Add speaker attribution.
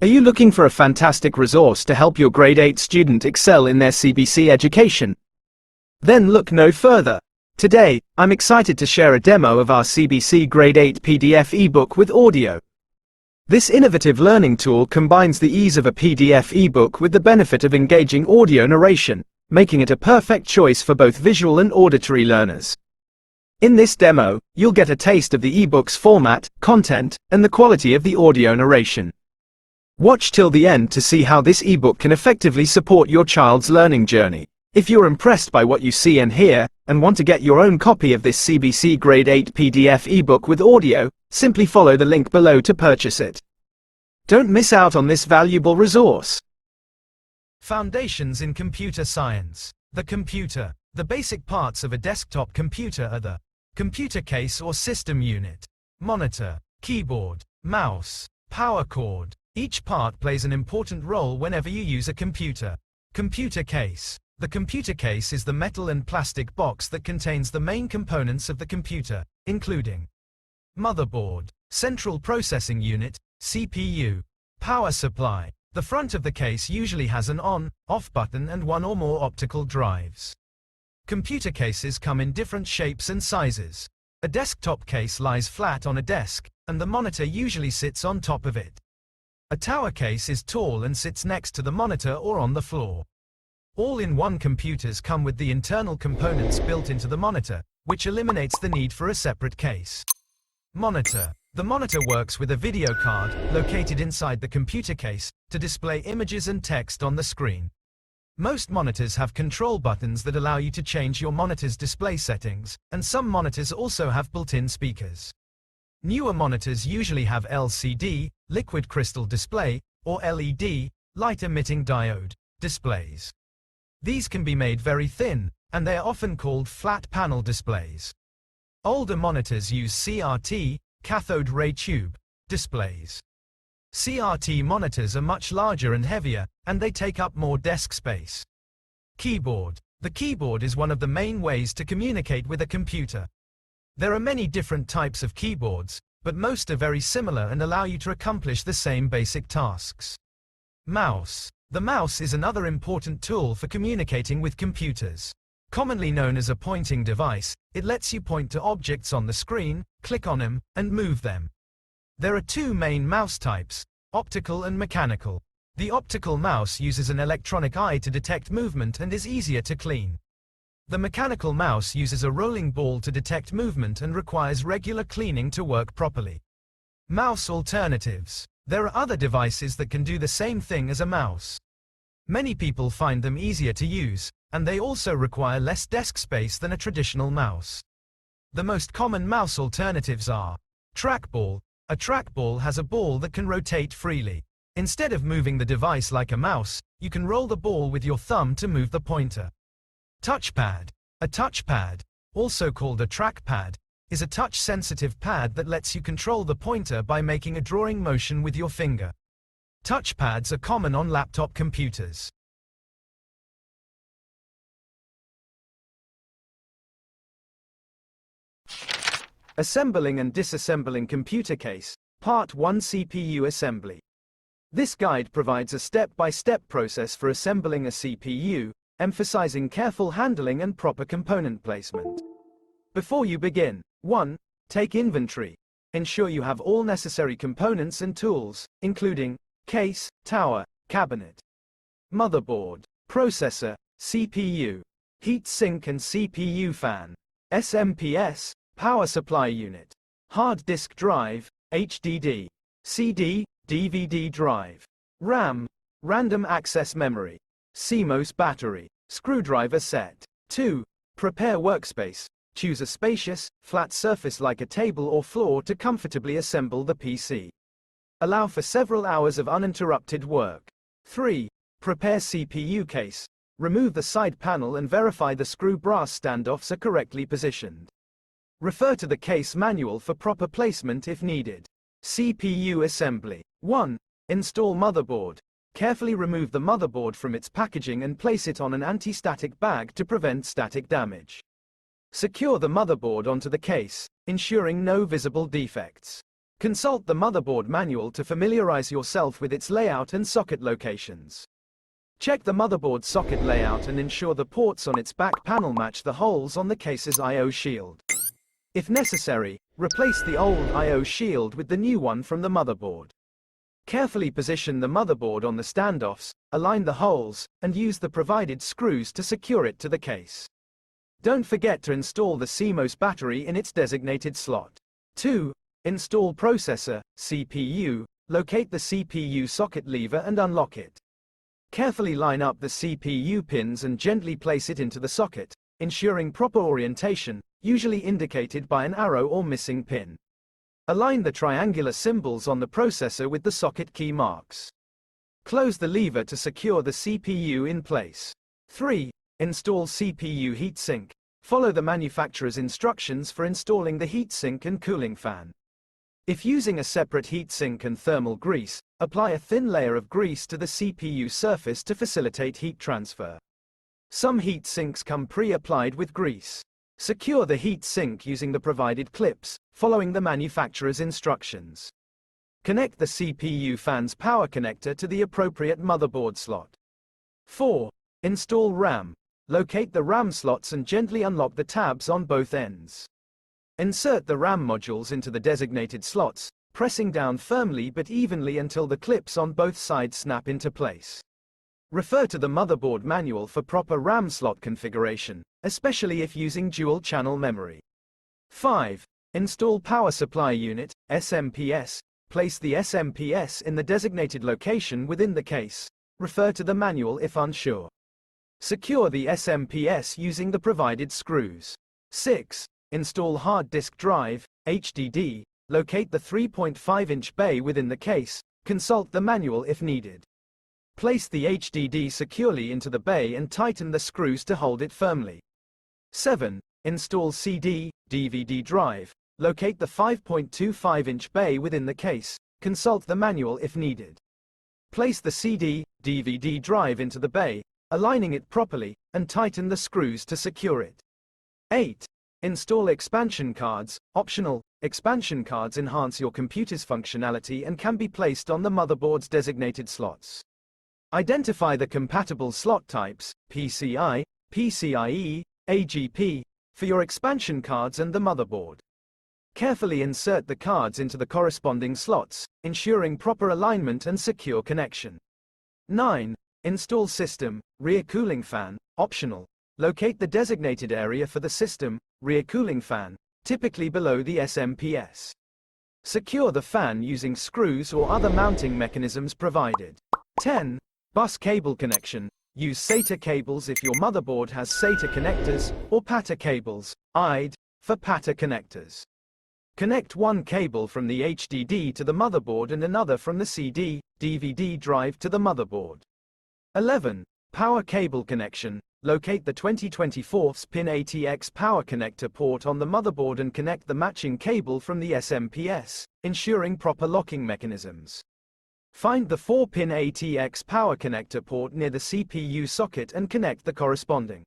Speaker 1: Are you looking for a fantastic resource to help your grade 8 student excel in their CBC education? Then look no further. Today, I'm excited to share a demo of our CBC Grade 8 PDF ebook with audio. This innovative learning tool combines the ease of a PDF ebook with the benefit of engaging audio narration, making it a perfect choice for both visual and auditory learners. In this demo, you'll get a taste of the ebook's format, content, and the quality of the audio narration. Watch till the end to see how this ebook can effectively support your child's learning journey. If you're impressed by what you see and hear, and want to get your own copy of this CBC Grade 8 PDF ebook with audio, simply follow the link below to purchase it. Don't miss out on this valuable resource. Foundations in Computer Science. The computer. The basic parts of a desktop computer are the computer case or system unit, monitor, keyboard, mouse, power cord. Each part plays an important role whenever you use a computer. Computer case. The computer case is the metal and plastic box that contains the main components of the computer, including motherboard, central processing unit, CPU, power supply. The front of the case usually has an on/off button and one or more optical drives. Computer cases come in different shapes and sizes. A desktop case lies flat on a desk, and the monitor usually sits on top of it. A tower case is tall and sits next to the monitor or on the floor. All-in-one computers come with the internal components built into the monitor, which eliminates the need for a separate case. Monitor. The monitor works with a video card, located inside the computer case, to display images and text on the screen. Most monitors have control buttons that allow you to change your monitor's display settings, and some monitors also have built-in speakers. Newer monitors usually have LCD, liquid crystal display, or LED, light-emitting diode, displays. These can be made very thin, and they are often called flat panel displays. Older monitors use CRT, cathode ray tube, displays. CRT monitors are much larger and heavier, and they take up more desk space. Keyboard. The keyboard is one of the main ways to communicate with a computer. There are many different types of keyboards, but most are very similar and allow you to accomplish the same basic tasks. Mouse. The mouse is another important tool for communicating with computers. Commonly known as a pointing device, it lets you point to objects on the screen, click on them, and move them. There are two main mouse types, optical and mechanical. The optical mouse uses an electronic eye to detect movement and is easier to clean. The mechanical mouse uses a rolling ball to detect movement and requires regular cleaning to work properly. Mouse alternatives. There are other devices that can do the same thing as a mouse. Many people find them easier to use, and they also require less desk space than a traditional mouse. The most common mouse alternatives are trackball. A trackball has a ball that can rotate freely. Instead of moving the device like a mouse, you can roll the ball with your thumb to move the pointer. Touchpad. A touchpad, also called a trackpad, is a touch-sensitive pad that lets you control the pointer by making a drawing motion with your finger. Touchpads are common on laptop computers. Assembling and disassembling computer case, Part 1 CPU Assembly. This guide provides a step-by-step process for assembling a CPU, emphasizing careful handling and proper component placement. Before you begin, 1. Take inventory. Ensure you have all necessary components and tools, including case, tower, cabinet, motherboard, processor, CPU, heat sink and CPU fan, SMPS, power supply unit, hard disk drive, HDD, CD, DVD drive, RAM, random access memory, CMOS battery, screwdriver set. 2. Prepare workspace. Choose a spacious, flat surface like a table or floor to comfortably assemble the PC. Allow for several hours of uninterrupted work. 3. Prepare CPU case. Remove the side panel and verify the screw brass standoffs are correctly positioned. Refer to the case manual for proper placement if needed. CPU assembly. 1. Install motherboard. Carefully remove the motherboard from its packaging and place it on an anti-static bag to prevent static damage. Secure the motherboard onto the case, ensuring no visible defects. Consult the motherboard manual to familiarize yourself with its layout and socket locations. Check the motherboard socket layout and ensure the ports on its back panel match the holes on the case's I/O shield. If necessary, replace the old I/O shield with the new one from the motherboard. Carefully position the motherboard on the standoffs, align the holes, and use the provided screws to secure it to the case. Don't forget to install the CMOS battery in its designated slot. 2. Install processor, CPU. Locate the CPU socket lever and unlock it. Carefully line up the CPU pins and gently place it into the socket, ensuring proper orientation, usually indicated by an arrow or missing pin. Align the triangular symbols on the processor with the socket key marks. Close the lever to secure the CPU in place. 3. Install CPU heatsink. Follow the manufacturer's instructions for installing the heatsink and cooling fan. If using a separate heatsink and thermal grease, apply a thin layer of grease to the CPU surface to facilitate heat transfer. Some heatsinks come pre-applied with grease. Secure the heatsink using the provided clips, following the manufacturer's instructions. Connect the CPU fan's power connector to the appropriate motherboard slot. 4. Install RAM. Locate the RAM slots and gently unlock the tabs on both ends. Insert the RAM modules into the designated slots, pressing down firmly but evenly until the clips on both sides snap into place. Refer to the motherboard manual for proper RAM slot configuration, especially if using dual-channel memory. 5. Install Power Supply Unit, SMPS. Place the SMPS in the designated location within the case. Refer to the manual if unsure. Secure the SMPS using the provided screws. 6. Install Hard Disk Drive, HDD. Locate the 3.5-inch bay within the case. Consult the manual if needed. Place the HDD securely into the bay and tighten the screws to hold it firmly. 7. Install CD, DVD drive. Locate the 5.25-inch bay within the case. Consult the manual if needed. Place the CD, DVD drive into the bay, aligning it properly, and tighten the screws to secure it. 8. Install expansion cards, optional. Expansion cards enhance your computer's functionality and can be placed on the motherboard's designated slots. Identify the compatible slot types, PCI, PCIe, AGP, for your expansion cards and the motherboard. Carefully insert the cards into the corresponding slots, ensuring proper alignment and secure connection. 9. Install system, rear cooling fan, optional. Locate the designated area for the system, rear cooling fan, typically below the SMPS. Secure the fan using screws or other mounting mechanisms provided. 10. Bus cable connection. Use SATA cables if your motherboard has SATA connectors, or PATA cables, IDE, for PATA connectors. Connect one cable from the HDD to the motherboard and another from the CD, DVD drive to the motherboard. 11. Power cable connection. Locate the 2024 pin ATX power connector port on the motherboard and connect the matching cable from the SMPS, ensuring proper locking mechanisms. Find the 4-pin ATX power connector port near the CPU socket and connect the corresponding